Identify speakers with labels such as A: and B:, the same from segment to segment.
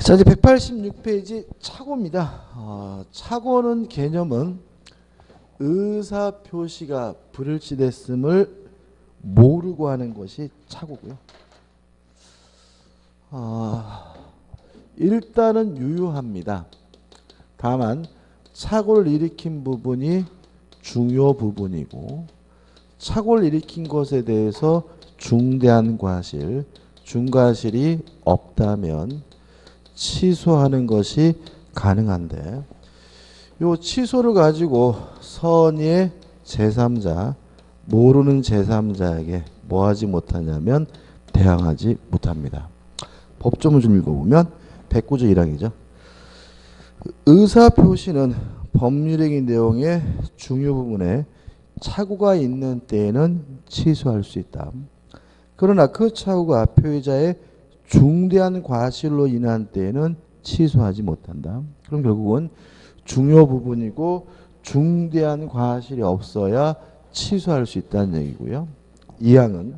A: 자, 이제 186페이지 착오입니다. 착오는 개념은 의사표시가 불일치됐음을 모르고 하는 것이 착오고요. 일단은 유효합니다. 다만 착오를 일으킨 부분이 중요 부분이고, 착오를 일으킨 것에 대해서 중대한 과실, 중과실이 없다면 취소하는 것이 가능한데, 요 취소를 가지고 선의의 제3자, 모르는 제3자에게 뭐 하지 못하냐면 대항하지 못합니다. 법조문 좀 읽어보면 109조 1항이죠. 의사표시는 법률행위 내용의 중요 부분에 착오가 있는 때에는 취소할 수 있다. 그러나 그 착오가 표의자의 중대한 과실로 인한 때에는 취소하지 못한다. 그럼 결국은 중요 부분이고 중대한 과실이 없어야 취소할 수 있다는 얘기고요. 2항은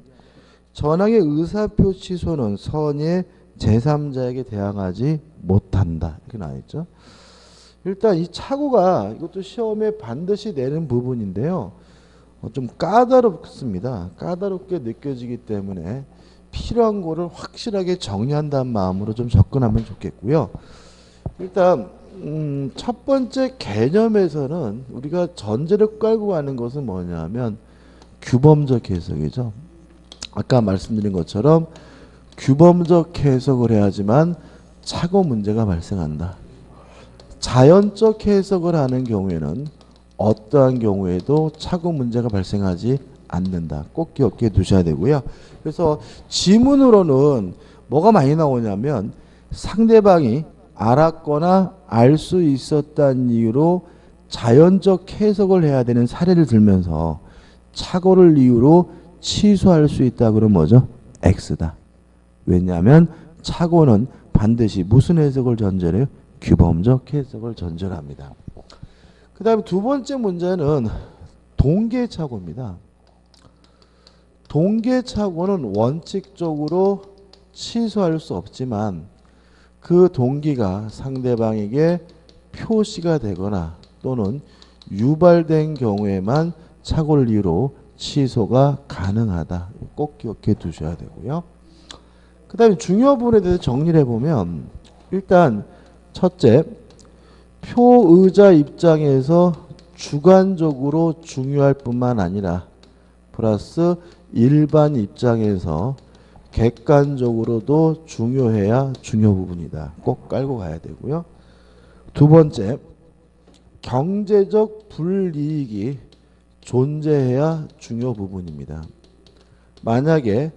A: 전항의 의사표 취소는 선의의 제3자에게 대항하지 못한다. 이렇게 나와있죠. 일단 이 착오가 이것도 시험에 반드시 내는 부분인데요. 좀 까다롭습니다. 까다롭게 느껴지기 때문에 필요한 거를 확실하게 정리한다는 마음으로 좀 접근하면 좋겠고요. 일단 첫 번째 개념에서는 우리가 전제를 깔고 가는 것은 뭐냐면 규범적 해석이죠. 아까 말씀드린 것처럼 규범적 해석을 해야지만 착오 문제가 발생한다. 자연적 해석을 하는 경우에는 어떠한 경우에도 착오 문제가 발생하지 않는다. 꼭 기억해 두셔야 되고요. 그래서 지문으로는 뭐가 많이 나오냐면 상대방이 알았거나 알 수 있었다는 이유로 자연적 해석을 해야 되는 사례를 들면서 착오를 이유로 취소할 수 있다. 그러면 뭐죠? X다. 왜냐하면 착오는 반드시 무슨 해석을 전제로 해요? 규범적 해석을 전제로 합니다. 그 다음에 두 번째 문제는 동계착오입니다. 동계착오는 원칙적으로 취소할 수 없지만 그 동기가 상대방에게 표시가 되거나 또는 유발된 경우에만 착오를 이유로 취소가 가능하다. 꼭 기억해 두셔야 되고요. 그 다음에 중요 부분에 대해서 정리를 해보면 일단 첫째, 표의자 입장에서 주관적으로 중요할 뿐만 아니라 플러스 일반 입장에서 객관적으로도 중요해야 중요 부분이다. 꼭 깔고 가야 되고요. 두 번째, 경제적 불이익이 존재해야 중요 부분입니다. 만약에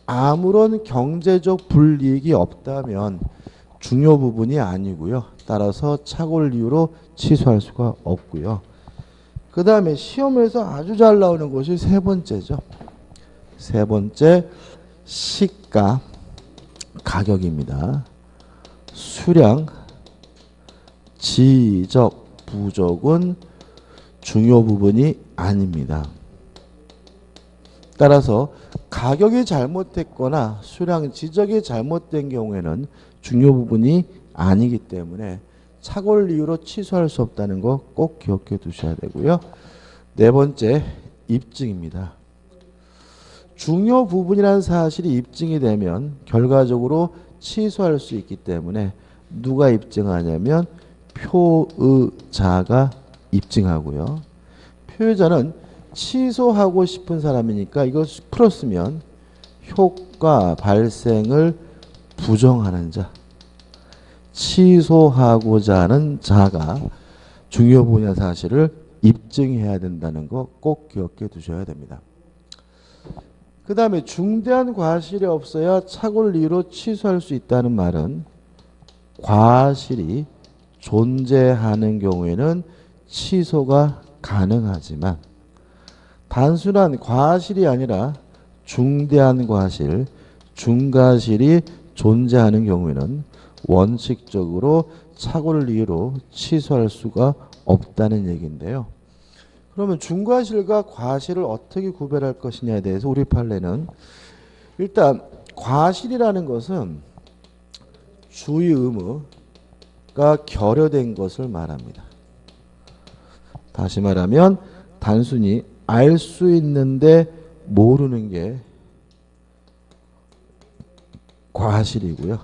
A: 아무런 경제적 불이익이 없다면 중요 부분이 아니고요. 따라서 착오를 이유로 취소할 수가 없고요. 그 다음에 시험에서 아주 잘 나오는 것이 세 번째죠. 세 번째, 시가, 가격입니다. 수량, 지적, 부적은 중요 부분이 아닙니다. 따라서 가격이 잘못됐거나 수량, 지적이 잘못된 경우에는 중요 부분이 아니기 때문에 착오를 이유로 취소할 수 없다는 거 꼭 기억해 두셔야 되고요. 네 번째, 입증입니다. 중요 부분이라는 사실이 입증이 되면 결과적으로 취소할 수 있기 때문에 누가 입증하냐면 표의자가 입증하고요. 표의자는 취소하고 싶은 사람이니까 이걸 풀었으면 효과 발생을 부정하는 자, 취소하고자 하는 자가 중요 부분의 사실을 입증해야 된다는 거 꼭 기억해 두셔야 됩니다. 그 다음에 중대한 과실이 없어야 착오를 이유로 취소할 수 있다는 말은 과실이 존재하는 경우에는 취소가 가능하지만 단순한 과실이 아니라 중대한 과실, 중과실이 존재하는 경우에는 원칙적으로 착오를 이유로 취소할 수가 없다는 얘기인데요. 그러면 중과실과 과실을 어떻게 구별할 것이냐에 대해서 우리 판례는 일단 과실이라는 것은 주의 의무가 결여된 것을 말합니다. 다시 말하면 단순히 알 수 있는데 모르는 게 과실이고요.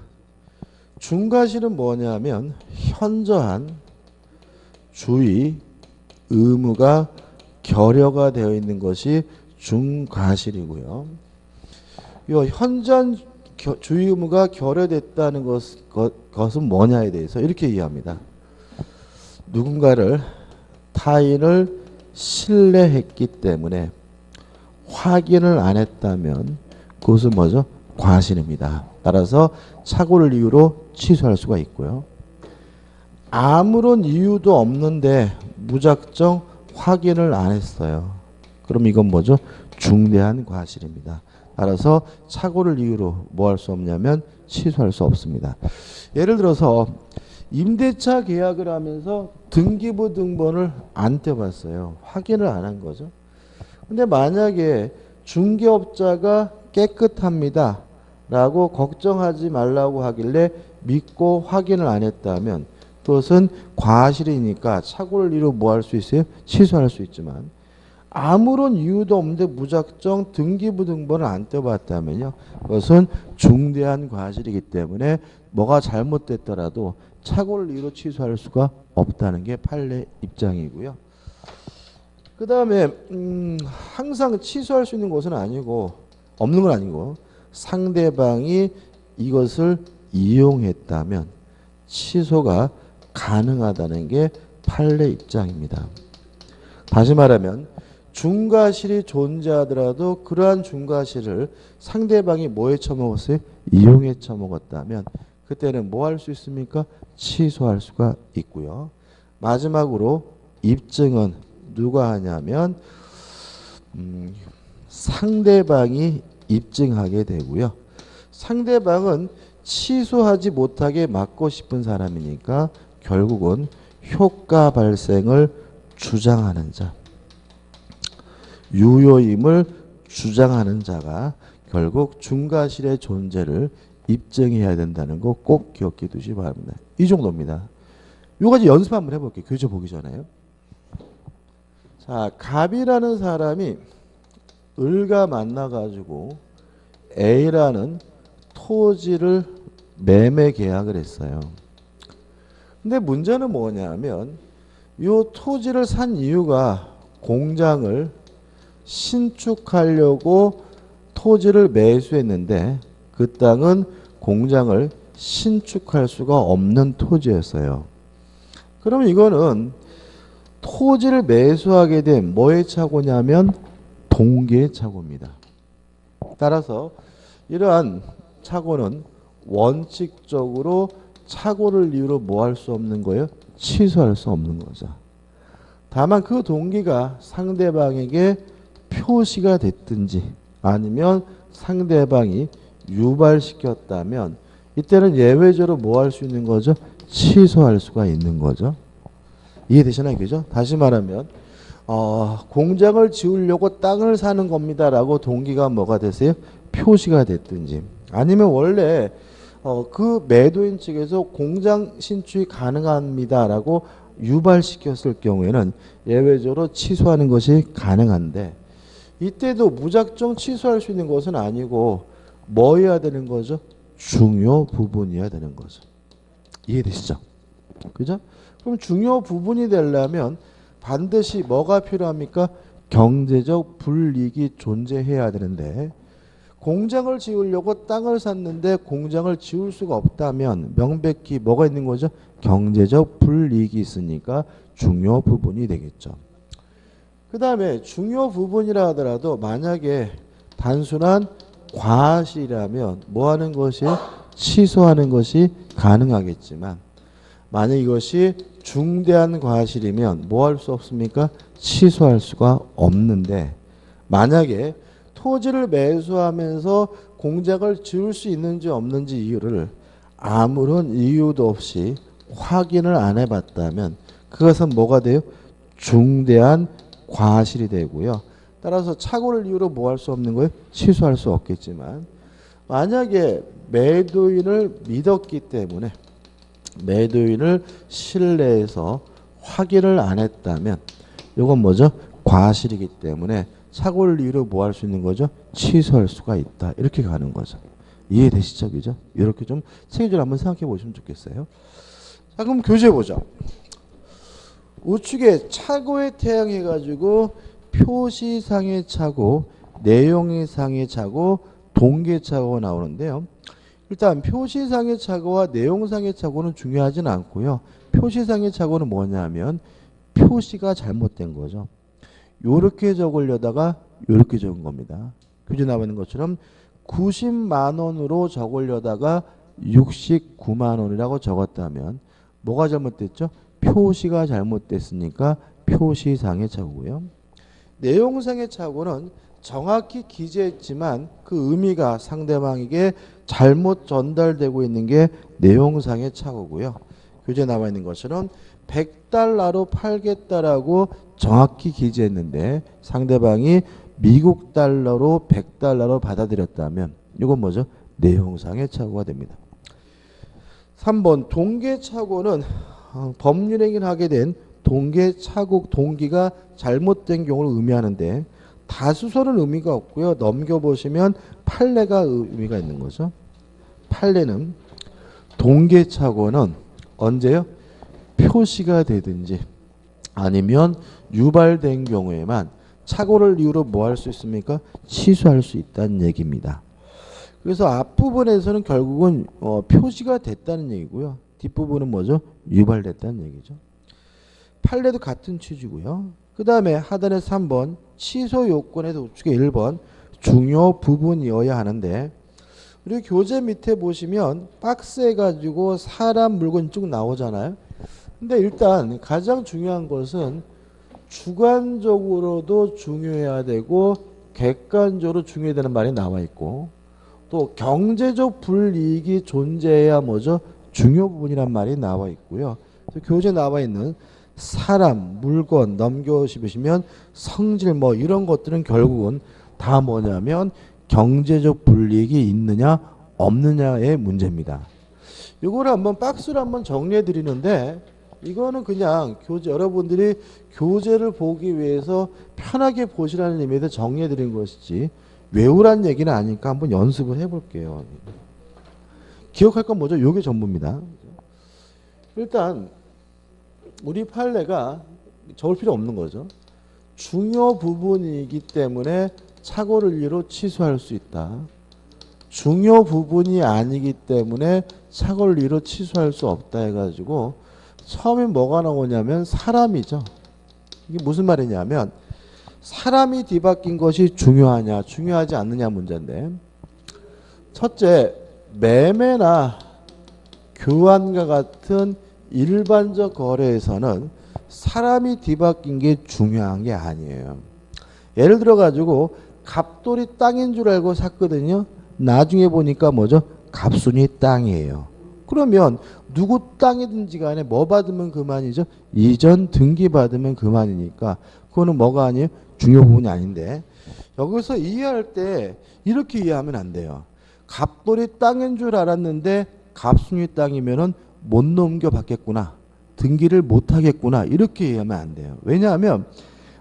A: 중과실은 뭐냐면 현저한 주의 의무가 결여가 되어 있는 것이 중과실이고요. 이 현저한 주의 의무가 결여됐다는 것은 뭐냐에 대해서 이렇게 이해합니다. 누군가를 타인을 신뢰했기 때문에 확인을 안 했다면 그것은 뭐죠? 과실입니다. 따라서 착오를 이유로 취소할 수가 있고요. 아무런 이유도 없는데 무작정 확인을 안 했어요. 그럼 이건 뭐죠? 중대한 과실입니다. 따라서 착오를 이유로 뭐 할 수 없냐면 취소할 수 없습니다. 예를 들어서 임대차 계약을 하면서 등기부 등본을 안 떼봤어요. 확인을 안 한 거죠. 근데 만약에 중개업자가 깨끗합니다 라고 걱정하지 말라고 하길래 믿고 확인을 안 했다면 그것은 과실이니까 착오를 이유로 뭐 할 수 있어요? 취소할 수 있지만 아무런 이유도 없는데 무작정 등기부 등본을 안 떼봤다면요 그것은 중대한 과실이기 때문에 뭐가 잘못됐더라도 착오를 이유로 취소할 수가 없다는 게 판례 입장이고요. 그 다음에 항상 취소할 수 있는 것은 아니고 없는 건 아니고 상대방이 이것을 이용했다면 취소가 가능하다는 게 판례 입장입니다. 다시 말하면 중과실이 존재하더라도 그러한 중과실을 상대방이 뭐에 처먹었어요? 이용해 처먹었다면 그때는 뭐 할 수 있습니까? 취소할 수가 있고요. 마지막으로 입증은 누가 하냐면 상대방이 입증하게 되고요. 상대방은 취소하지 못하게 막고 싶은 사람이니까 결국은 효과 발생을 주장하는 자, 유효임을 주장하는 자가 결국 중과실의 존재를 입증해야 된다는 거 꼭 기억해 두시기 바랍니다. 이 정도입니다. 요 가지 연습 한번 해볼게요. 교재 보기 전에요. 자, 갑이라는 사람이 을과 만나가지고 A라는 토지를 매매 계약을 했어요. 근데 문제는 뭐냐면 이 토지를 산 이유가 공장을 신축하려고 토지를 매수했는데 그 땅은 공장을 신축할 수가 없는 토지였어요. 그럼 이거는 토지를 매수하게 된 뭐의 착오냐면 동기의 착오입니다. 따라서 이러한 착오는 원칙적으로 착오를 이유로 뭐 할 수 없는 거예요? 취소할 수 없는 거죠. 다만 그 동기가 상대방에게 표시가 됐든지 아니면 상대방이 유발시켰다면 이때는 예외적으로 뭐 할 수 있는 거죠? 취소할 수가 있는 거죠. 이해되시나요? 그죠? 다시 말하면 공장을 지으려고 땅을 사는 겁니다 라고 동기가 뭐가 되세요? 표시가 됐든지 아니면 원래 그 매도인 측에서 공장 신축이 가능합니다 라고 유발시켰을 경우에는 예외적으로 취소하는 것이 가능한데 이때도 무작정 취소할 수 있는 것은 아니고 뭐 해야 되는 거죠? 중요 부분이어야 되는 거죠. 이해되시죠? 그죠? 그럼 중요 부분이 되려면 반드시 뭐가 필요합니까? 경제적 불이익이 존재해야 되는데 공장을 지으려고 땅을 샀는데 공장을 지을 수가 없다면 명백히 뭐가 있는 거죠? 경제적 불이익이 있으니까 중요 부분이 되겠죠. 그 다음에 중요 부분이라 하더라도 만약에 단순한 과실이라면 뭐 하는 것이에요? 취소하는 것이 가능하겠지만 만약 이것이 중대한 과실이면 뭐 할 수 없습니까? 취소할 수가 없는데 만약에 토지를 매수하면서 공장을 지을 수 있는지 없는지 이유를 아무런 이유도 없이 확인을 안 해봤다면 그것은 뭐가 돼요? 중대한 과실이 되고요. 따라서 착오를 이유로 뭐 할 수 없는 거예요? 취소할 수 없겠지만 만약에 매도인을 믿었기 때문에 매도인을 신뢰해서 확인을 안 했다면 이건 뭐죠? 과실이기 때문에 착오를 이유로 뭐 할 수 있는 거죠? 취소할 수가 있다. 이렇게 가는 거죠. 이해되시죠? 그죠? 이렇게 좀 체계적으로 한번 생각해 보시면 좋겠어요. 자, 그럼 교재 보죠. 우측에 착오에 태양해 가지고 표시상의 착오, 내용상의 착오, 동계 착오가 나오는데요. 일단 표시상의 착오와 내용상의 착오는 중요하진 않고요. 표시상의 착오는 뭐냐면 표시가 잘못된 거죠. 요렇게 적으려다가 요렇게 적은 겁니다. 교재 나와 있는 것처럼 90만 원으로 적으려다가 69만 원이라고 적었다면 뭐가 잘못됐죠? 표시가 잘못됐으니까 표시상의 착오고요. 내용상의 착오는 정확히 기재했지만 그 의미가 상대방에게 잘못 전달되고 있는 게 내용상의 착오고요. 교재에 나와 있는 것처럼 100달러로 팔겠다라고 정확히 기재했는데 상대방이 미국 달러로 100달러로 받아들였다면 이건 뭐죠? 내용상의 착오가 됩니다. 3번 동계착오는 법률행위를 하게 된 동계착오 동기가 잘못된 경우를 의미하는데 다수설은 의미가 없고요. 넘겨보시면 판례가 의미가 있는 거죠. 판례는 동계착오는 언제요? 표시가 되든지 아니면 유발된 경우에만 착오를 이유로 뭐 할 수 있습니까? 취소할 수 있다는 얘기입니다. 그래서 앞부분에서는 결국은 표시가 됐다는 얘기고요. 뒷부분은 뭐죠? 유발됐다는 얘기죠. 판례도 같은 취지고요. 그 다음에 하단에 3번 취소 요건에서 우측에 1번 중요 부분이어야 하는데 우리 교재 밑에 보시면 박스에 가지고 사람 물건 쭉 나오잖아요. 근데 일단 가장 중요한 것은 주관적으로도 중요해야 되고 객관적으로 중요해야 되는 말이 나와 있고 또 경제적 불이익이 존재해야 뭐죠? 중요 부분이란 말이 나와 있고요. 그래서 교재에 나와 있는 사람, 물건 넘겨보시면 성질 뭐 이런 것들은 결국은 다 뭐냐면 경제적 불이익이 있느냐 없느냐의 문제입니다. 이거를 한번 박스로 한번 정리해 드리는데 이거는 그냥 교재 여러분들이 교재를 보기 위해서 편하게 보시라는 의미에서 정리해 드린 것이지 외우란 얘기는 아니니까 한번 연습을 해 볼게요. 기억할 건 뭐죠? 요게 전부입니다. 일단 우리 판례가 적을 필요 없는 거죠. 중요 부분이기 때문에 착오를 이유로 취소할 수 있다. 중요 부분이 아니기 때문에 착오를 이유로 취소할 수 없다 해가지고 처음에 뭐가 나오냐면 사람이죠. 이게 무슨 말이냐면 사람이 뒤바뀐 것이 중요하냐 중요하지 않느냐 문제인데 첫째 매매나 교환과 같은 일반적 거래에서는 사람이 뒤바뀐 게 중요한 게 아니에요. 예를 들어 가지고 갑돌이 땅인 줄 알고 샀거든요. 나중에 보니까 뭐죠? 갑순이 땅이에요. 그러면 누구 땅이든지 간에 뭐 받으면 그만이죠? 이전 등기 받으면 그만이니까 그거는 뭐가 아니에요? 중요 부분이 아닌데 여기서 이해할 때 이렇게 이해하면 안 돼요. 갑돌이 땅인 줄 알았는데 갑순이 땅이면은 못 넘겨 받겠구나. 등기를 못 하겠구나. 이렇게 이해하면 안 돼요. 왜냐하면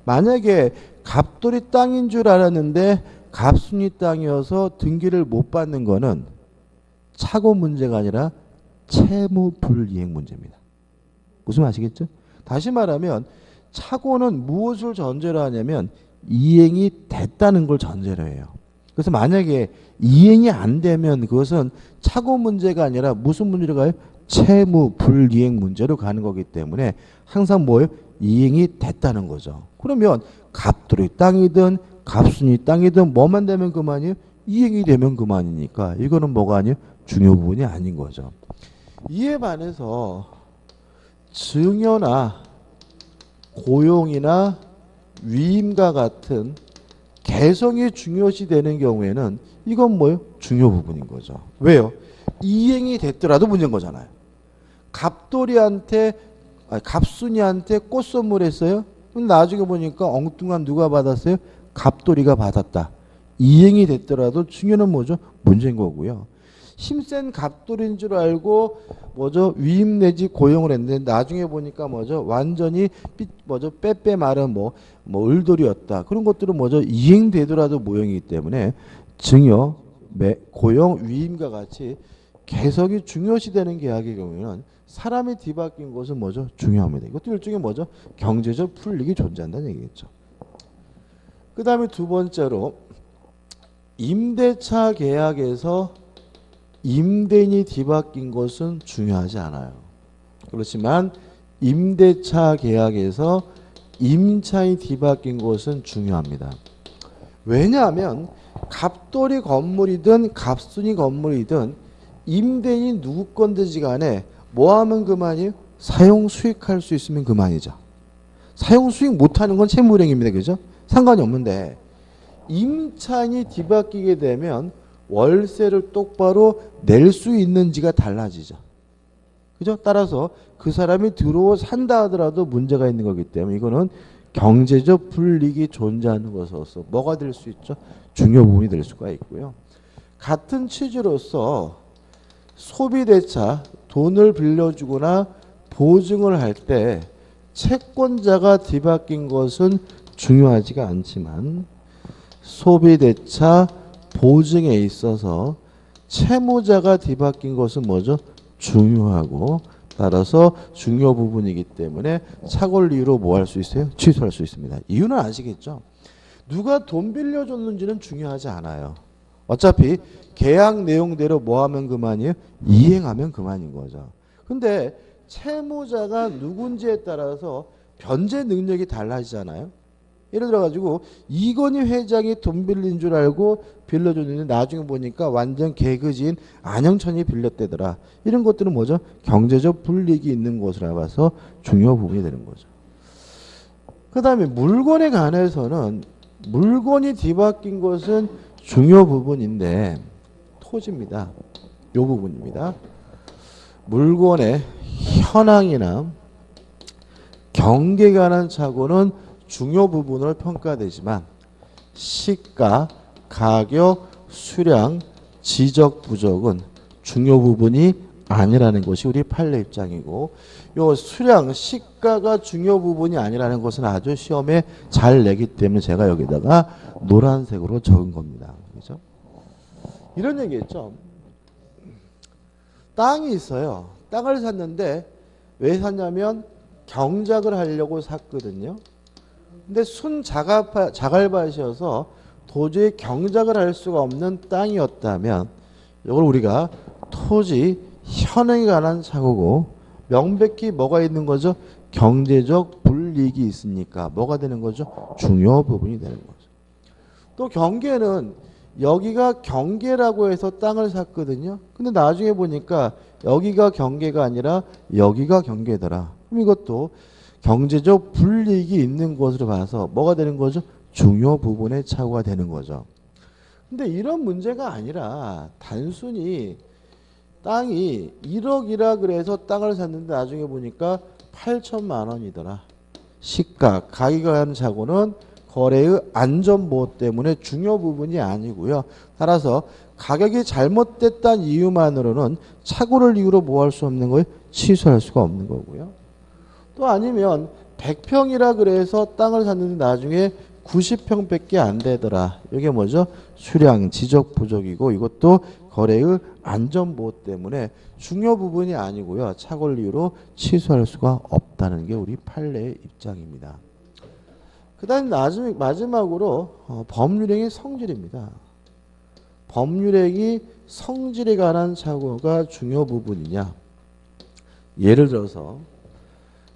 A: 만약에 갑돌이 땅인 줄 알았는데 갑순이 땅이어서 등기를 못 받는 거는 착오 문제가 아니라 채무 불이행 문제입니다. 무슨 아시겠죠? 다시 말하면 착오는 무엇을 전제로 하냐면 이행이 됐다는 걸 전제로 해요. 그래서 만약에 이행이 안 되면 그것은 착오 문제가 아니라 무슨 문제로 가요? 채무 불이행 문제로 가는 거기 때문에 항상 뭐예요? 이행이 됐다는 거죠. 그러면 갑돌이 땅이든 갑순이 땅이든 뭐만 되면 그만이에요? 이행이 되면 그만이니까 이거는 뭐가 아니에요? 중요 부분이 아닌 거죠. 이에 반해서 증여나 고용이나 위임과 같은 개성이 중요시 되는 경우에는 이건 뭐예요? 중요 부분인 거죠. 왜요? 이행이 됐더라도 문제인 거잖아요. 갑순이한테 꽃 선물했어요. 나중에 보니까 엉뚱한 누가 받았어요? 갑돌이가 받았다. 이행이 됐더라도 중요는 뭐죠? 문제인 거고요. 힘센 갑돌인 줄 알고 뭐죠? 위임 내지 고용을 했는데 나중에 보니까 뭐죠? 완전히 뭐죠? 빼빼 마른 뭐 을돌이었다. 그런 것들은 뭐죠? 이행되더라도 모형이기 때문에 증여, 고용, 위임과 같이 개성이 중요시되는 계약의 경우에는 사람이 뒤바뀐 것은 뭐죠? 중요합니다. 이것도 일종의 뭐죠? 경제적 불이익이 존재한다는 얘기겠죠. 그 다음에 두 번째로 임대차 계약에서 임대인이 뒤바뀐 것은 중요하지 않아요. 그렇지만 임대차 계약에서 임차인이 뒤바뀐 것은 중요합니다. 왜냐하면 갑돌이 건물이든 갑순이 건물이든 임대인이 누구 건든지 간에 뭐 하면 그만이에요? 사용 수익할 수 있으면 그만이죠. 사용 수익 못하는 건 채무불이행입니다. 그죠? 상관이 없는데 임차인이 뒤바뀌게 되면 월세를 똑바로 낼 수 있는지가 달라지죠. 그죠? 따라서 그 사람이 들어오 산다 하더라도 문제가 있는 거기 때문에 이거는 경제적 불이익이 존재하는 것으로서 뭐가 될 수 있죠? 중요 부분이 될 수가 있고요. 같은 취지로서 소비대차, 돈을 빌려주거나 보증을 할 때 채권자가 뒤바뀐 것은 중요하지가 않지만 소비대차, 보증에 있어서 채무자가 뒤바뀐 것은 뭐죠? 중요하고 따라서 중요 부분이기 때문에 착오를 이유로 뭐 할 수 있어요? 취소할 수 있습니다. 이유는 아시겠죠? 누가 돈 빌려줬는지는 중요하지 않아요. 어차피 계약 내용대로 뭐 하면 그만이에요? 이행하면 그만인 거죠. 근데 채무자가 누군지에 따라서 변제 능력이 달라지잖아요. 예를 들어가지고 이건희 회장이 돈 빌린 줄 알고 빌려줬는데 나중에 보니까 완전 개그지인 안영천이 빌렸대더라. 이런 것들은 뭐죠? 경제적 불이익이 있는 것으로 봐서 중요 부분이 되는 거죠. 그 다음에 물건에 관해서는 물건이 뒤바뀐 것은 중요 부분인데 토지입니다. 이 부분입니다. 물건의 현황이나 경계에 관한 착오는 중요 부분으로 평가되지만 시가, 가격, 수량, 지적, 부적은 중요 부분이 아니라는 것이 우리 판례 입장이고 요 수량, 시가가 중요 부분이 아니라는 것은 아주 시험에 잘 내기 때문에 제가 여기다가 노란색으로 적은 겁니다. 그렇죠? 이런 얘기했죠. 땅이 있어요. 땅을 샀는데 왜 샀냐면 경작을 하려고 샀거든요. 근데 자갈밭이어서 도저히 경작을 할 수가 없는 땅이었다면 이걸 우리가 토지 현황에 관한 착오고 명백히 뭐가 있는 거죠? 경제적 불이익이 있으니까 뭐가 되는 거죠? 중요 부분이 되는 거죠. 또 경계는 여기가 경계라고 해서 땅을 샀거든요. 근데 나중에 보니까 여기가 경계가 아니라 여기가 경계더라. 그럼 이것도 경제적 불이익이 있는 것으로 봐서 뭐가 되는 거죠? 중요 부분의 착오가 되는 거죠. 근데 이런 문제가 아니라 단순히 땅이 1억이라 그래서 땅을 샀는데 나중에 보니까 8천만 원이더라. 시가, 가격에 관한 착오는 거래의 안전보호 때문에 중요 부분이 아니고요. 따라서 가격이 잘못됐다는 이유만으로는 착오를 이유로 뭐 할 수 없는 거예요? 취소할 수가 없는 거고요. 또 아니면 100평이라 그래서 땅을 샀는데 나중에 90평밖에 안 되더라. 이게 뭐죠? 수량, 지적, 부족이고 이것도 거래의 안전보호 때문에 중요 부분이 아니고요. 착오를 이유로 취소할 수가 없다는 게 우리 판례의 입장입니다. 그 다음 마지막으로 법률행위 성질입니다. 법률행위 성질에 관한 착오가 중요 부분이냐. 예를 들어서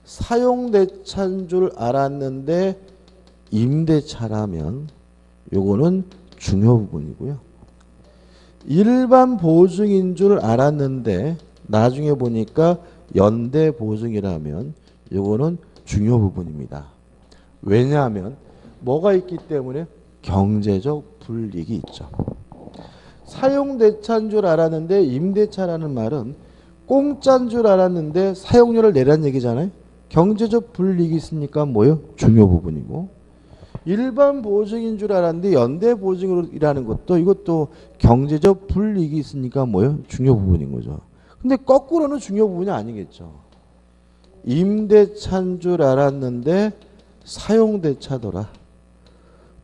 A: 사용대차인 줄 알았는데 임대차라면 요거는 중요 부분이고요. 일반 보증인 줄 알았는데 나중에 보니까 연대 보증이라면 요거는 중요 부분입니다. 왜냐하면 뭐가 있기 때문에 경제적 불이익이 있죠. 사용대차인 줄 알았는데 임대차라는 말은 공짜인 줄 알았는데 사용료를 내라는 얘기잖아요. 경제적 불이익이 있으니까 뭐예요? 중요 부분이고 일반 보증인 줄 알았는데 연대 보증으로 일하는 것도 이것도 경제적 불이익이 있으니까 뭐예요? 중요 부분인 거죠. 근데 거꾸로는 중요 부분이 아니겠죠. 임대차인 줄 알았는데 사용대차더라.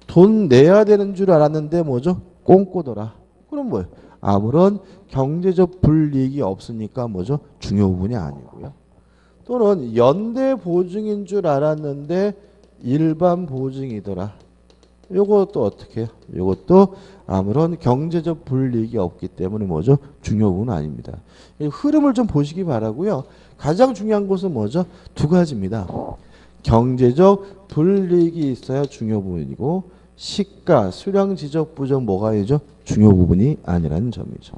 A: 돈 내야 되는 줄 알았는데 뭐죠? 꽁꼬더라. 그럼 뭐예요? 아무런 경제적 불이익이 없으니까 뭐죠? 중요 부분이 아니고요. 또는 연대 보증인 줄 알았는데 일반 보증이더라. 요것도 어떻게 해요? 요것도 아무런 경제적 불이익이 없기 때문에 뭐죠? 중요 부분은 아닙니다. 이 흐름을 좀 보시기 바라고요. 가장 중요한 것은 뭐죠? 두 가지입니다. 경제적 불이익이 있어야 중요 부분이고 시가, 수량 지적 부정 뭐가 있죠? 중요 부분이 아니라는 점이죠.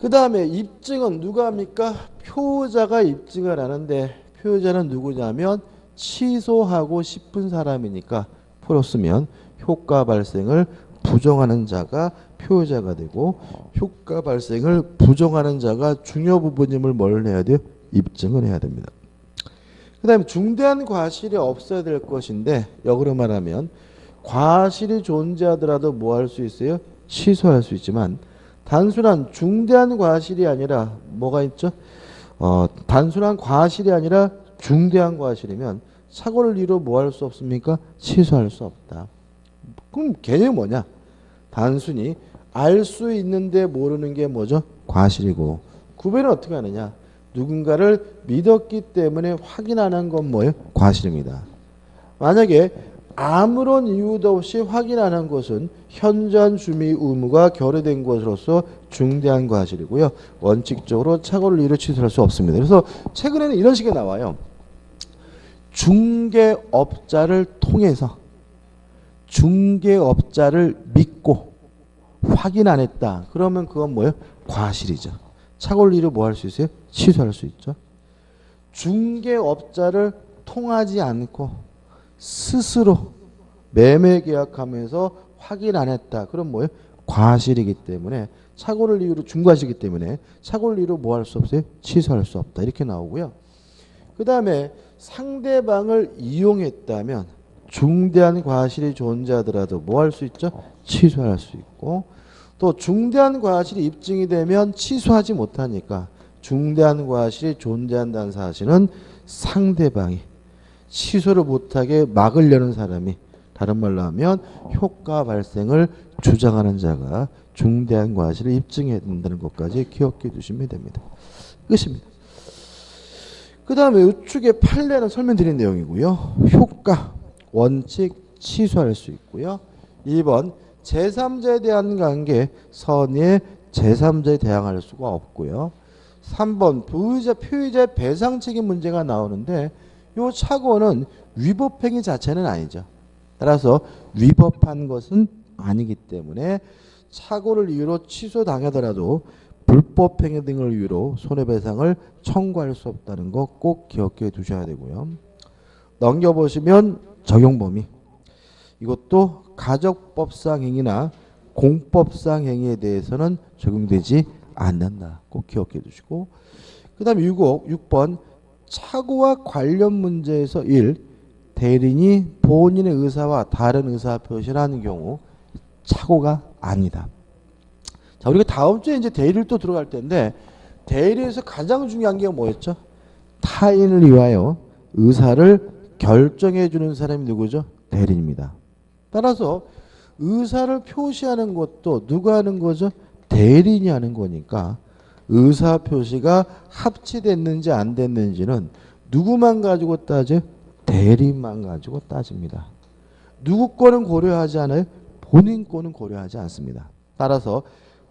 A: 그 다음에 입증은 누가 합니까? 표자가 입증을 하는데 표자는 누구냐면 취소하고 싶은 사람이니까 표로 쓰면 효과 발생을 부정하는 자가 표자가 되고 효과 발생을 부정하는 자가 중요 부분임을 뭘 해야 돼요? 입증을 해야 됩니다. 그 다음에 중대한 과실이 없어야 될 것인데 역으로 말하면 과실이 존재하더라도 뭐 할 수 있어요? 취소할 수 있지만 단순한 중대한 과실이 아니라 뭐가 있죠? 단순한 과실이 아니라 중대한 과실이면 착오를 이루 뭐 할 수 없습니까? 취소할 수 없다. 그럼 개념이 뭐냐? 단순히 알 수 있는데 모르는 게 뭐죠? 과실이고 구별은 어떻게 하느냐? 누군가를 믿었기 때문에 확인 안 한 건 뭐예요? 과실입니다. 만약에 아무런 이유도 없이 확인 안 한 것은 현저한 주의 의무가 결여된 것으로서 중대한 과실이고요. 원칙적으로 착오를 이루 취소할 수 없습니다. 그래서 최근에는 이런 식이 나와요. 중개업자를 통해서 중개업자를 믿고 확인 안 했다. 그러면 그건 뭐예요? 과실이죠. 착오를 이루 뭐 할 수 있어요? 취소할 수 있죠. 중개업자를 통하지 않고 스스로 매매 계약하면서 확인 안 했다. 그럼 뭐예요? 과실이기 때문에 착오를 이유로 중과실이기 때문에 착오를 이유로 뭐 할 수 없어요? 취소할 수 없다. 이렇게 나오고요. 그 다음에 상대방을 이용했다면 중대한 과실이 존재하더라도 뭐 할 수 있죠? 취소할 수 있고 또 중대한 과실이 입증이 되면 취소하지 못하니까 중대한 과실이 존재한다는 사실은 상대방이 취소를 못하게 막으려는 사람이 다른 말로 하면 효과 발생을 주장하는 자가 중대한 과실을 입증해야 된다는 것까지 기억해 두시면 됩니다. 끝입니다. 그 다음에 우측의 판례는 설명드린 내용이고요. 효과, 원칙, 취소할 수 있고요. 2번 제3자에 대한 관계, 선의의 제3자에 대항할 수가 없고요. 3번 부의자, 표의자의 배상 책임 문제가 나오는데 이 착오는 위법행위 자체는 아니죠. 따라서 위법한 것은 아니기 때문에 착오를 이유로 취소당하더라도 불법행위 등을 이유로 손해배상을 청구할 수 없다는 거 꼭 기억해 두셔야 되고요. 넘겨보시면 적용범위. 이것도 가족법상 행위나 공법상 행위에 대해서는 적용되지 않는다. 꼭 기억해 두시고 그 다음에 6번 착오와 관련 문제에서 1. 대리인이 본인의 의사와 다른 의사 표시를 하는 경우 착오가 아니다. 자, 우리가 다음 주에 이제 대리를 또 들어갈 텐데 대리에서 가장 중요한 게 뭐였죠? 타인을 위하여 의사를 결정해 주는 사람이 누구죠? 대리인입니다. 따라서 의사를 표시하는 것도 누가 하는 거죠? 대리인이 하는 거니까 의사 표시가 합치됐는지 안 됐는지는 누구만 가지고 따져? 대리인만 가지고 따집니다. 누구 거는 고려하지 않아요? 본인 거는 고려하지 않습니다. 따라서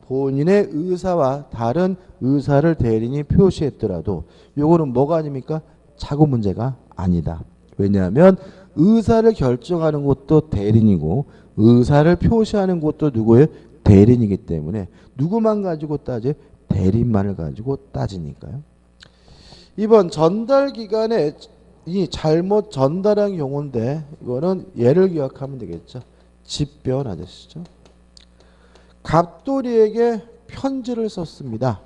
A: 본인의 의사와 다른 의사를 대리인이 표시했더라도 요거는 뭐가 아닙니까? 착오 문제가 아니다. 왜냐하면 의사를 결정하는 것도 대리인이고 의사를 표시하는 것도 누구예요? 대리인이기 때문에 누구만 가지고 따져? 대리인만을 가지고 따지니까요. 2번 전달 기간에 이 잘못 전달한 경우인데 이거는 예를 기억하면 되겠죠. 집배원 아저씨죠. 갑돌이에게 편지를 썼습니다.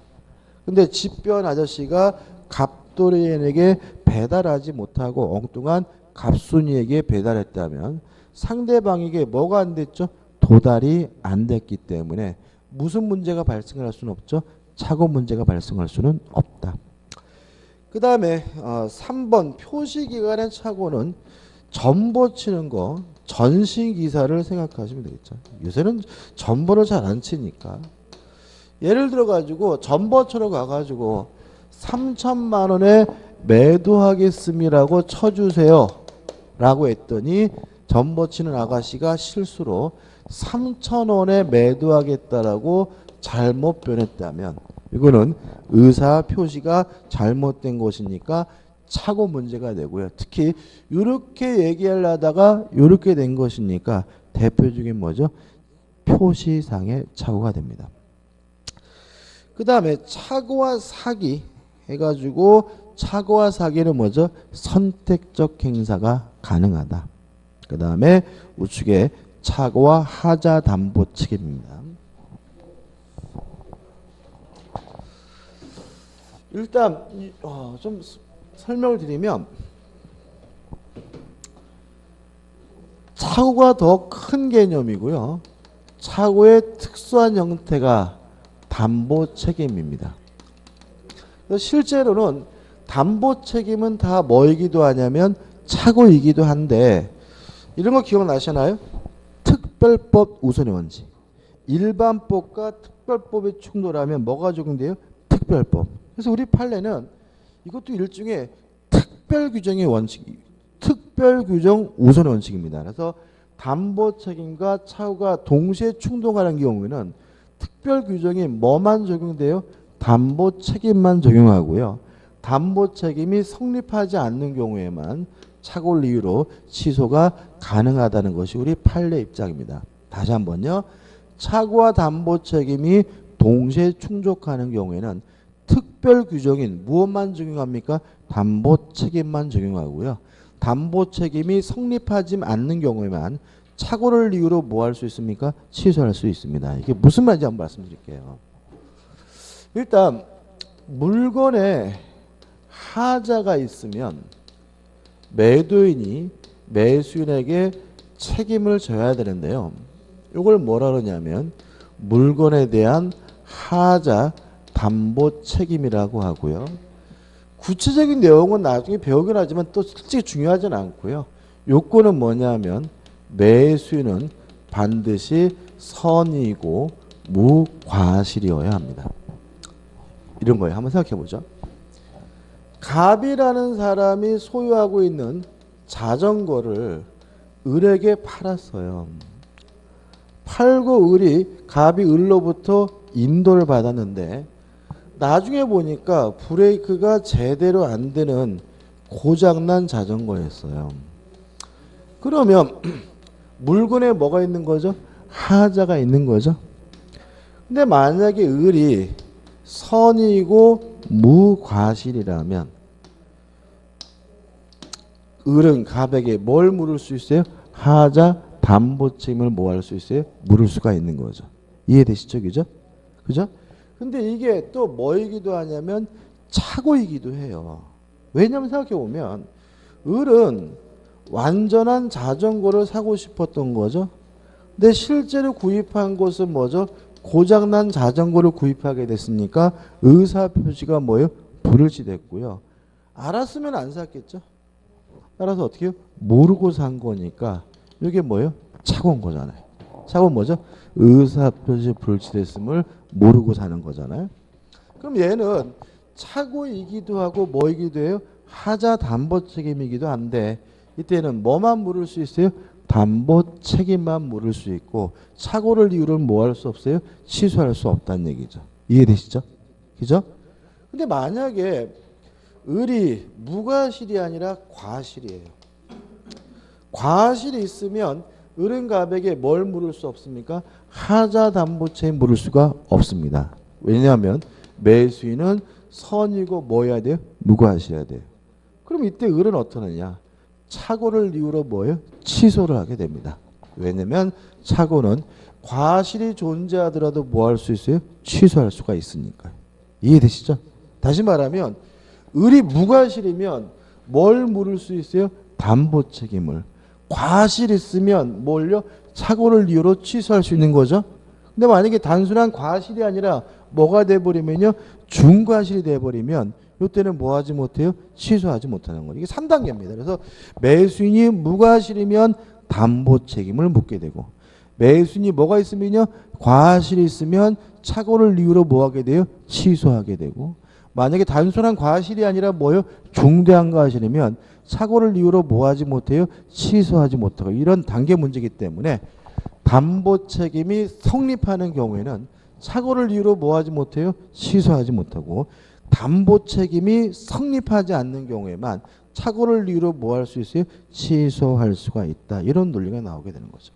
A: 근데 집배원 아저씨가 갑돌이에게 배달하지 못하고 엉뚱한 갑순이에게 배달했다면 상대방에게 뭐가 안 됐죠? 도달이 안 됐기 때문에 무슨 문제가 발생할 수는 없죠? 착오 문제가 발생할 수는 없다. 그 다음에 3번 표시기간의 착오는 전보치는 거 전시기사를 생각하시면 되겠죠. 요새는 전보를 잘 안 치니까 예를 들어 가지고 전보처럼 가가지고 3천만 원에 매도하겠습니다라고 쳐주세요 라고 했더니 전보치는 아가씨가 실수로 3,000원에 매도하겠다라고 잘못 변했다면 이거는 의사 표시가 잘못된 것이니까 착오 문제가 되고요. 특히 이렇게 얘기하려다가 이렇게 된 것이니까 대표적인 뭐죠? 표시상의 착오가 됩니다. 그 다음에 착오와 사기 해가지고 착오와 사기는 뭐죠? 선택적 행사가 가능하다. 그 다음에 우측에 착오와 하자 담보 책임입니다. 일단 좀 설명을 드리면 착오가 더 큰 개념이고요. 착오의 특수한 형태가 담보 책임입니다. 실제로는 담보 책임은 다 뭐이기도 하냐면 착오이기도 한데 이런 거 기억나시나요? 특별법 우선의 원칙. 일반법과 특별법이 충돌하면 뭐가 적용돼요? 특별법. 그래서 우리 판례는 이것도 일종의 특별 규정의 원칙, 특별 규정 우선의 원칙입니다. 그래서 담보 책임과 착오가 동시에 충돌하는 경우에는 특별 규정이 뭐만 적용돼요? 담보 책임만 적용하고요. 담보 책임이 성립하지 않는 경우에만 착오를 이유로 취소가 가능하다는 것이 우리 판례 입장입니다. 다시 한번요. 착오와 담보 책임이 동시에 충족하는 경우에는 특별 규정인 무엇만 적용합니까? 담보 책임만 적용하고요. 담보 책임이 성립하지 않는 경우에만 착오를 이유로 뭐 할 수 있습니까? 취소할 수 있습니다. 이게 무슨 말인지 한번 말씀드릴게요. 일단 물건에 하자가 있으면 매도인이 매수인에게 책임을 져야 되는데요. 이걸 뭐라 그러냐면 물건에 대한 하자 담보 책임이라고 하고요. 구체적인 내용은 나중에 배우긴 하지만 또 솔직히 중요하지는 않고요. 요건은 뭐냐면 매수인은 반드시 선의이고 무과실이어야 합니다. 이런 거예요. 한번 생각해 보죠. 갑이라는 사람이 소유하고 있는 자전거를 을에게 팔았어요. 팔고 갑이 을로부터 인도를 받았는데 나중에 보니까 브레이크가 제대로 안 되는 고장난 자전거였어요. 그러면 물건에 뭐가 있는 거죠? 하자가 있는 거죠. 근데 만약에 을이 선이고 무과실이라면 을은 갑에게 뭘 물을 수 있어요? 하자 담보 책임을 뭐 할 수 있어요? 물을 수가 있는 거죠. 이해되시죠? 그죠? 근데 이게 또 뭐이기도 하냐면 착오이기도 해요. 왜냐면 생각해보면 을은 완전한 자전거를 사고 싶었던 거죠. 근데 실제로 구입한 것은 뭐죠? 고장난 자전거를 구입하게 됐으니까 의사표시가 뭐예요? 불일치됐고요. 알았으면 안 샀겠죠. 따라서 어떻게 해요? 모르고 산 거니까 이게 뭐예요? 착오인 거잖아요. 착오는 뭐죠? 의사표시 불일치됐음을 모르고 사는 거잖아요. 그럼 얘는 착오이기도 하고 뭐이기도 해요? 하자 담보 책임이기도 한데 이때는 뭐만 물을 수 있어요? 담보 책임만 물을 수 있고 착오를 이유로 뭐 할 수 없어요? 취소할 수 없다는 얘기죠. 이해되시죠? 그죠? 근데 만약에 을이 무과실이 아니라 과실이에요. 과실이 있으면 을은 갑에게 뭘 물을 수 없습니까? 하자 담보 책임 물을 수가 없습니다. 왜냐하면 매수인은 선이고 뭐 해야 돼요? 무과실해야 돼요. 그럼 이때 을은 어떠느냐? 착오를 이유로 뭐예요? 취소를 하게 됩니다. 왜냐면 착오는 과실이 존재하더라도 뭐 할 수 있어요? 취소할 수가 있으니까요. 이해되시죠? 다시 말하면 을이 무과실이면 뭘 물을 수 있어요? 담보 책임을 과실 있으면 뭘요? 착오를 이유로 취소할 수 있는 거죠. 근데 만약에 단순한 과실이 아니라 뭐가 돼버리면요, 중과실이 돼버리면 이때는 뭐 하지 못해요? 취소하지 못하는 거예요. 이게 3단계입니다. 그래서 매수인이 무과실이면 담보 책임을 묻게 되고, 매수인이 뭐가 있으면요, 과실이 있으면 착오를 이유로 뭐 하게 돼요? 취소하게 되고, 만약에 단순한 과실이 아니라 뭐요? 중대한 과실이면 착오를 이유로 뭐 하지 못해요? 취소하지 못하고, 이런 단계 문제이기 때문에 담보 책임이 성립하는 경우에는 착오를 이유로 뭐 하지 못해요? 취소하지 못하고, 담보 책임이 성립하지 않는 경우에만 착오를 이유로 뭐 할 수 있어요? 취소할 수가 있다. 이런 논리가 나오게 되는 거죠.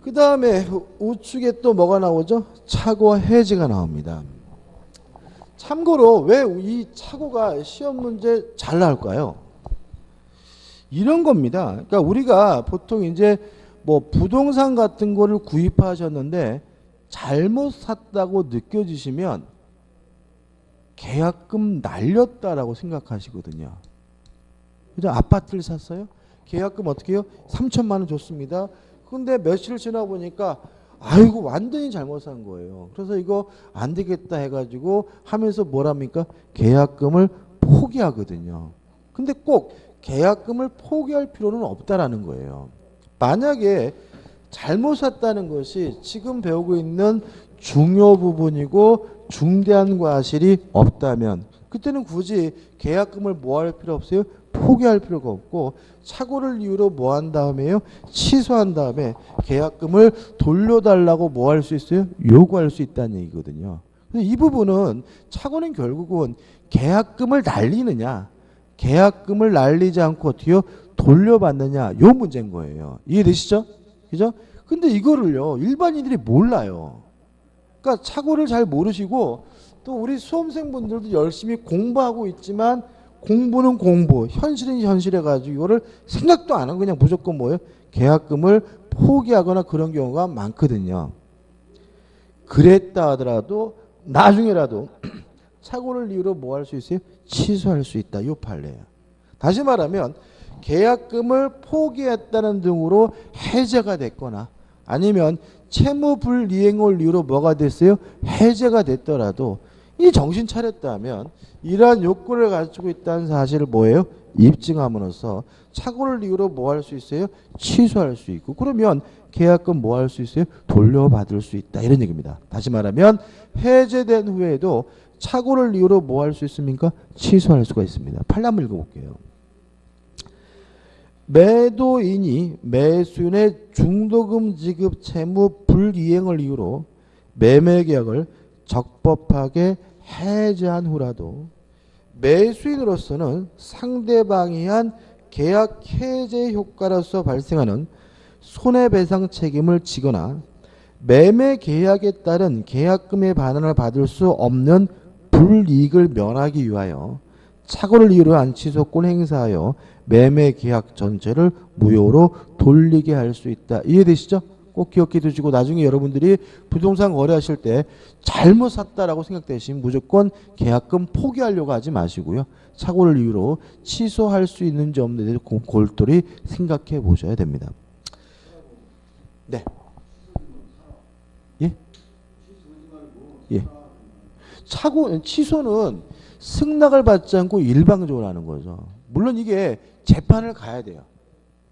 A: 그 다음에 우측에 또 뭐가 나오죠? 착오 해지가 나옵니다. 참고로 왜 이 착오가 시험 문제 잘 나올까요? 이런 겁니다. 그러니까 우리가 보통 이제 뭐 부동산 같은 거를 구입하셨는데 잘못 샀다고 느껴지시면 계약금 날렸다라고 생각하시거든요. 그죠? 아파트를 샀어요? 계약금 어떻게 해요? 3천만 원 줬습니다. 근데 며칠 지나 보니까 아이고 완전히 잘못 산 거예요. 그래서 이거 안 되겠다 해가지고 하면서 뭐랍니까? 계약금을 포기하거든요. 근데 꼭 계약금을 포기할 필요는 없다라는 거예요. 만약에 잘못 샀다는 것이 지금 배우고 있는 중요 부분이고 중대한 과실이 없다면 그때는 굳이 계약금을 뭐 할 필요 없어요? 포기할 필요가 없고, 착오를 이유로 뭐 한 다음에요? 취소한 다음에 계약금을 돌려달라고 뭐 할 수 있어요? 요구할 수 있다는 얘기거든요. 이 부분은 착오는 결국은 계약금을 날리느냐, 계약금을 날리지 않고 어떻게 돌려받느냐, 요 문제인 거예요. 이해되시죠? 그죠? 근데 이거를요, 일반인들이 몰라요. 그러니까 착오를 잘 모르시고, 또 우리 수험생분들도 열심히 공부하고 있지만 공부는 공부, 현실은 현실해 가지고 이거를 생각도 안 하고 그냥 무조건 뭐예요? 계약금을 포기하거나 그런 경우가 많거든요. 그랬다 하더라도 나중에라도 착오를 이유로 뭐 할 수 있어요? 취소할 수 있다. 이 판례예요. 다시 말하면 계약금을 포기했다는 등으로 해제가 됐거나 아니면 채무 불이행을 이유로 뭐가 됐어요? 해제가 됐더라도 이 정신 차렸다면 이러한 요건을 가지고 있다는 사실을 뭐예요? 입증함으로써 착오를 이유로 뭐 할 수 있어요? 취소할 수 있고, 그러면 계약금 뭐 할 수 있어요? 돌려받을 수 있다. 이런 얘기입니다. 다시 말하면 해제된 후에도 착오를 이유로 뭐 할 수 있습니까? 취소할 수가 있습니다. 판례 한번 읽어볼게요. 매도인이 매수인의 중도금 지급 채무 불이행을 이유로 매매계약을 적법하게 해제한 후라도 매수인으로서는 상대방이 한 계약 해제 효과로서 발생하는 손해배상 책임을 지거나 매매 계약에 따른 계약금의 반환을 받을 수 없는 불이익을 면하기 위하여 착오를 이유로 한 취소권 행사하여 매매 계약 전체를 무효로 돌리게 할 수 있다. 이해되시죠? 꼭 기억해 두시고 나중에 여러분들이 부동산 거래하실 때 잘못 샀다라고 생각되시면 무조건 계약금 포기하려고 하지 마시고요. 착오를 이유로 취소할 수 있는지 없는지에 대해서 골똘히 생각해 보셔야 됩니다. 네. 예? 예. 취소는 승낙을 받지 않고 일방적으로 하는 거죠. 물론 이게 재판을 가야 돼요.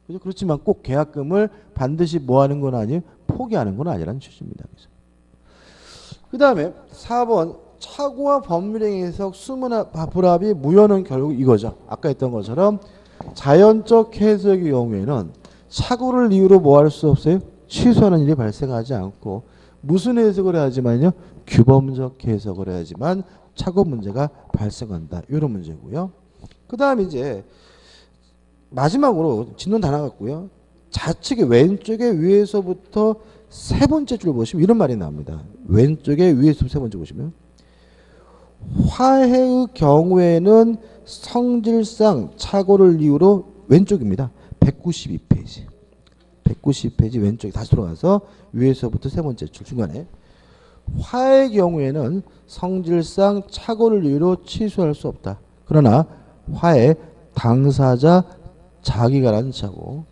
A: 그죠? 그렇지만 꼭 계약금을 반드시 뭐 하는 건 아니에요? 포기하는 건 아니라는 취지입니다. 그 다음에 4번 착오와 법률행위 해석 수문화 불합이 무효는 결국 이거죠. 아까 했던 것처럼 자연적 해석의 경우에는 착오를 이유로 뭐 할 수 없어요? 취소하는 일이 발생하지 않고 무슨 해석을 해야지만요? 규범적 해석을 해야지만 착오 문제가 발생한다. 이런 문제고요. 그 다음 이제 마지막으로 진론 다 나갔고요. 좌측의 왼쪽에 위에서부터 세 번째 줄 보시면 이런 말이 나옵니다. 왼쪽에 위에서 세 번째 보시면 화해의 경우에는 성질상 착오를 이유로 왼쪽입니다. 192페이지. 192페이지 왼쪽에 다시 돌아가서 위에서부터 세 번째 줄 중간에 화해의 경우에는 성질상 착오를 이유로 취소할 수 없다. 그러나 화해 당사자 자기가 관한 차고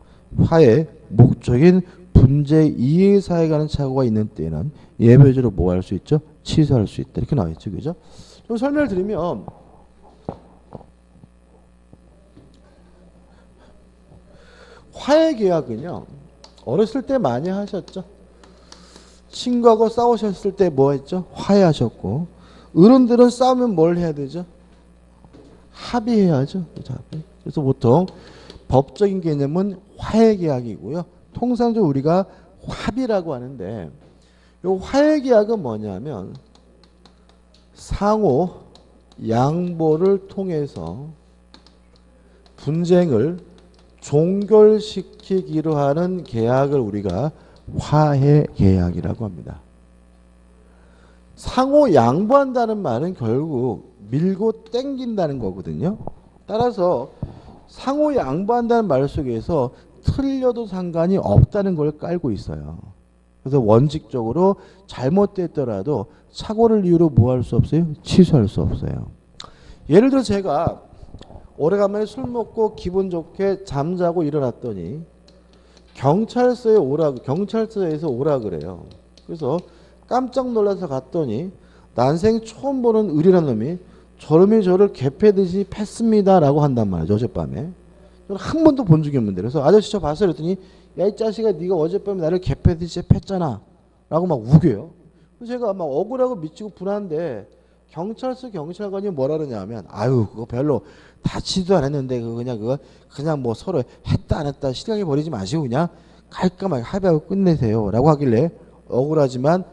A: 화해 목적인 분쟁 이해 사에 관한 착오가 있는 때는 예외적으로 뭐 할 수 있죠? 취소할 수 있다. 이렇게 나와 있죠. 그죠? 좀 설명을 드리면 화해 계약은요. 어렸을 때 많이 하셨죠. 친구하고 싸우셨을 때 뭐 했죠? 화해하셨고 어른들은 싸우면 뭘 해야 되죠? 합의해야죠. 그래서 보통 법적인 개념은 화해 계약이고요. 통상적으로 우리가 합의라고 하는데 이 화해 계약은 뭐냐면 상호 양보를 통해서 분쟁을 종결시키기로 하는 계약을 우리가 화해 계약이라고 합니다. 상호 양보한다는 말은 결국 밀고 땡긴다는 거거든요. 따라서 상호 양보한다는 말 속에서 틀려도 상관이 없다는 걸 깔고 있어요. 그래서 원칙적으로 잘못됐더라도 착오를 이유로 뭐 할 수 없어요? 취소할 수 없어요. 예를 들어 제가 오래간만에 술 먹고 기분 좋게 잠자고 일어났더니 경찰서에서 오라 그래요. 그래서 깜짝 놀라서 갔더니 난생 처음 보는 의리란 놈이 저놈이 저를 개패듯이 팼습니다 라고 한단 말이죠. 어젯밤에. 저는 한 번도 본 적이 없는데 그래서 아저씨 저 봤어요 그랬더니 야 이 자식아 네가 어젯밤에 나를 개패듯이 팼잖아 라고 막 우겨요. 그래서 제가 막 억울하고 미치고 분한데 경찰서 경찰관이 뭐라 그러냐면 아유 그거 별로 다치지도 않았는데 그냥 뭐 서로 했다 안 했다 시간이 버리지 마시고 그냥 깔끔하게 합의하고 끝내세요 라고 하길래 억울하지만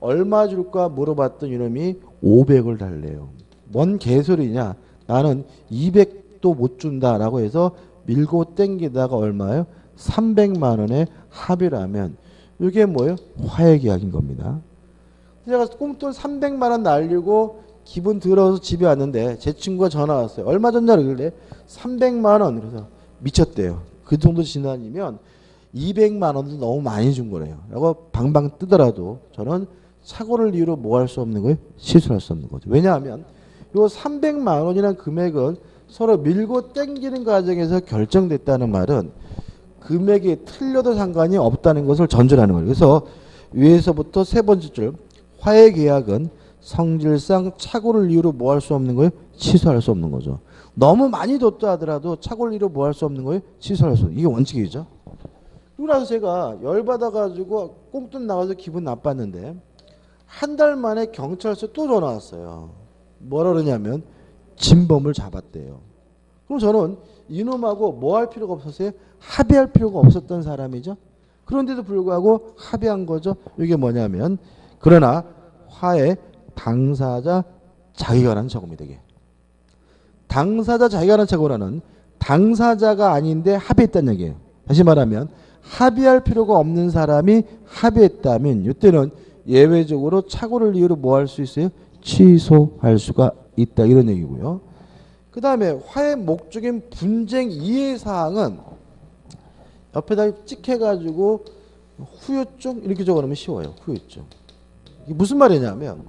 A: 얼마 줄까 물어봤던 이놈이 500을 달래요. 뭔 개소리냐 나는 200도 못 준다라고 해서 밀고 땡기다가 얼마예요? 300만 원에 합의를 하면 이게 뭐예요? 화해 계약인 겁니다. 제가 꽁돈 300만 원 날리고 기분 더러워서 집에 왔는데 제 친구가 전화 왔어요. 얼마 줬냐 그러길래 300만 원. 그래서 미쳤대요. 그 정도 지나면 200만 원도 너무 많이 준 거래요. 라고 방방 뜨더라도 저는 착오를 이유로 뭐 할 수 없는 거예요? 취소할 수 없는 거죠. 왜냐하면 요 300만 원이라는 금액은 서로 밀고 땡기는 과정에서 결정됐다는 말은 금액이 틀려도 상관이 없다는 것을 전제하는 거예요. 그래서 위에서부터 세 번째 줄 화해 계약은 성질상 착오를 이유로 뭐 할 수 없는 거예요? 취소할 수 없는 거죠. 너무 많이 뒀다 하더라도 착오를 이유로 뭐 할 수 없는 거예요? 취소할 수 없는 거예요. 이게 원칙이죠. 그래서 제가 열받아가지고 꽁돈 나가서 기분 나빴는데 한 달 만에 경찰서 또 전화 왔어요. 뭐라 그러냐면 진범을 잡았대요. 그럼 저는 이놈하고 뭐 할 필요가 없었어요? 합의할 필요가 없었던 사람이죠. 그런데도 불구하고 합의한 거죠. 이게 뭐냐면 그러나 화해 당사자 자기가 하는 착오입니다. 이게. 당사자 자기가 하는 착오라는 당사자가 아닌데 합의했다는 얘기예요. 다시 말하면 합의할 필요가 없는 사람이 합의했다면 이때는 예외적으로 착오를 이유로 뭐 할 수 있어요? 취소할 수가 있다 이런 얘기고요. 그 다음에 화해 목적인 분쟁 이해사항은 옆에다 찍혀가지고 후유증 이렇게 적어놓으면 쉬워요. 후유증. 이게 무슨 말이냐면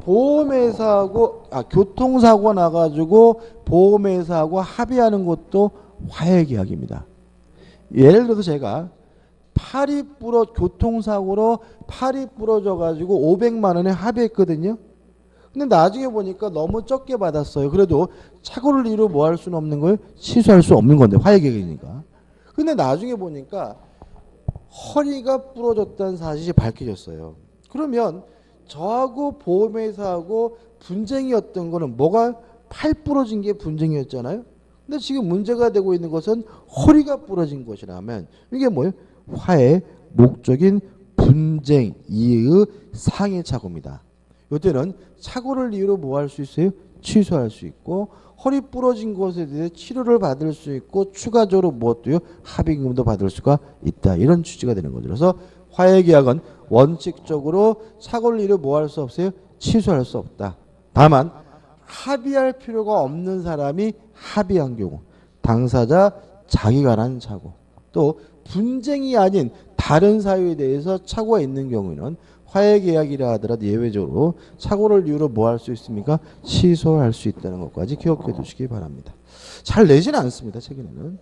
A: 보험회사하고 교통사고가 나가지고 보험회사하고 합의하는 것도 화해 계약입니다. 예를 들어서 제가 교통사고로 팔이 부러져 가지고 500만 원에 합의했거든요. 근데 나중에 보니까 너무 적게 받았어요. 그래도 착오를 이유로 뭐 할 수는 없는 거예요? 취소할 수 없는 건데 화해 계약이니까. 근데 나중에 보니까 허리가 부러졌다는 사실이 밝혀졌어요. 그러면 저하고 보험회사하고 분쟁이었던 거는 뭐가 팔 부러진 게 분쟁이었잖아요. 근데 지금 문제가 되고 있는 것은 허리가 부러진 것이라면 이게 뭐예요? 화해 목적인 분쟁 이해의 상해 착오입니다. 이때는 착오를 이유로 뭐 할 수 있어요? 취소할 수 있고 허리 부러진 것에 대해 치료를 받을 수 있고 추가적으로 무엇도요? 합의금도 받을 수가 있다. 이런 취지가 되는 거죠. 그래서 화해 계약은 원칙적으로 착오를 이유로 뭐 할 수 없어요? 취소할 수 없다. 다만 합의할 필요가 없는 사람이 합의한 경우 당사자 자기가 관한 착오 또 분쟁이 아닌 다른 사유에 대해서 착오가 있는 경우에는 화해계약이라 하더라도 예외적으로 착오를 이유로 뭐 할 수 있습니까? 취소할 수 있다는 것까지 기억해 두시기 바랍니다. 잘 내지는 않습니다. 책에는.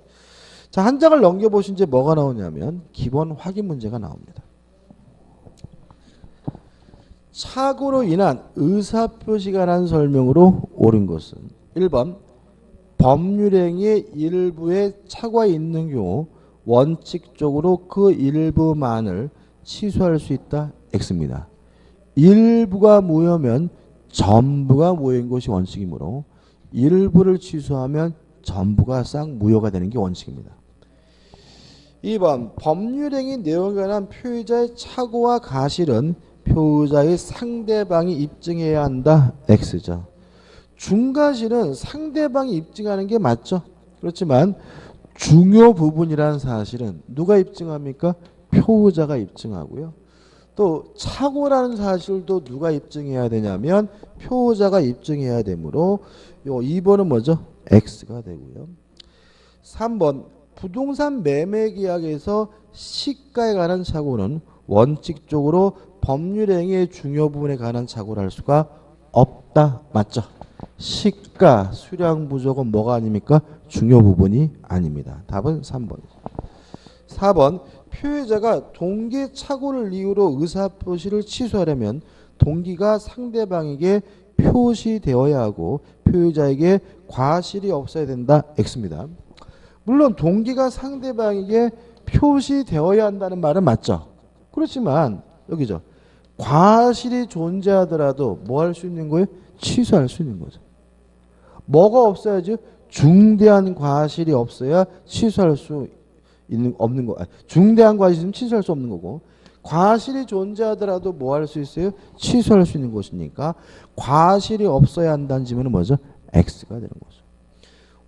A: 자, 한 장을 넘겨보신 이제 뭐가 나오냐면 기본 확인 문제가 나옵니다. 착오로 인한 의사표시가 관한 설명으로 옳은 것은 1번 법률행위의 일부에 착오가 있는 경우 원칙적으로 그 일부만을 취소할 수 있다. X입니다. 일부가 무효면 전부가 무효인 것이 원칙이므로 일부를 취소하면 전부가 싹 무효가 되는 게 원칙입니다. 2번 법률행위 내용에 관한 표의자의 착오와 가실은 표의자의 상대방이 입증해야 한다. X죠. 중과실은 상대방이 입증하는 게 맞죠. 그렇지만 중요 부분이라는 사실은 누가 입증합니까? 표의자가 입증하고요. 또 착오라는 사실도 누가 입증해야 되냐면 표의자가 입증해야 되므로 요 2번은 뭐죠? X가 되고요. 3번 부동산 매매 계약에서 시가에 관한 착오는 원칙적으로 법률행위의 중요 부분에 관한 착오를 할 수가 없다. 맞죠? 시가, 수량 부족은 뭐가 아닙니까? 중요 부분이 아닙니다. 답은 3번이죠. 4번 표의자가 동기 착오를 이유로 의사표시를 취소하려면 동기가 상대방에게 표시되어야 하고 표의자에게 과실이 없어야 된다. X입니다. 물론 동기가 상대방에게 표시되어야 한다는 말은 맞죠. 그렇지만 여기죠. 과실이 존재하더라도 뭐 할 수 있는 거예요? 취소할 수 있는 거죠. 뭐가 없어야지? 중대한 과실이 없어야 취소할 수 없는 거. 중대한 과실이 있으면 취소할 수 없는 거고 과실이 존재하더라도 뭐 할 수 있어요? 취소할 수 있는 것이니까 과실이 없어야 한다는 지문은 뭐죠? X가 되는 거죠.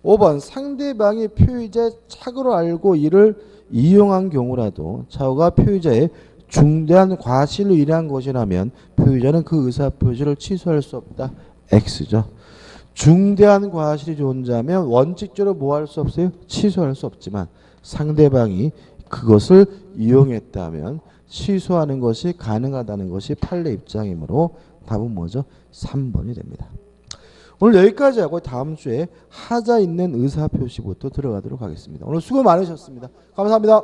A: 5번 상대방이 표의자의 착오를 알고 이를 이용한 경우라도 착오가 표의자의 중대한 과실로 일한 것이라면 표의자는 그 의사표시를 취소할 수 없다. X죠. 중대한 과실이 존재하면 원칙적으로 뭐 할 수 없어요? 취소할 수 없지만 상대방이 그것을 이용했다면 취소하는 것이 가능하다는 것이 판례 입장이므로 답은 뭐죠? 3번이 됩니다. 오늘 여기까지 하고 다음 주에 하자 있는 의사표시부터 들어가도록 하겠습니다. 오늘 수고 많으셨습니다. 감사합니다.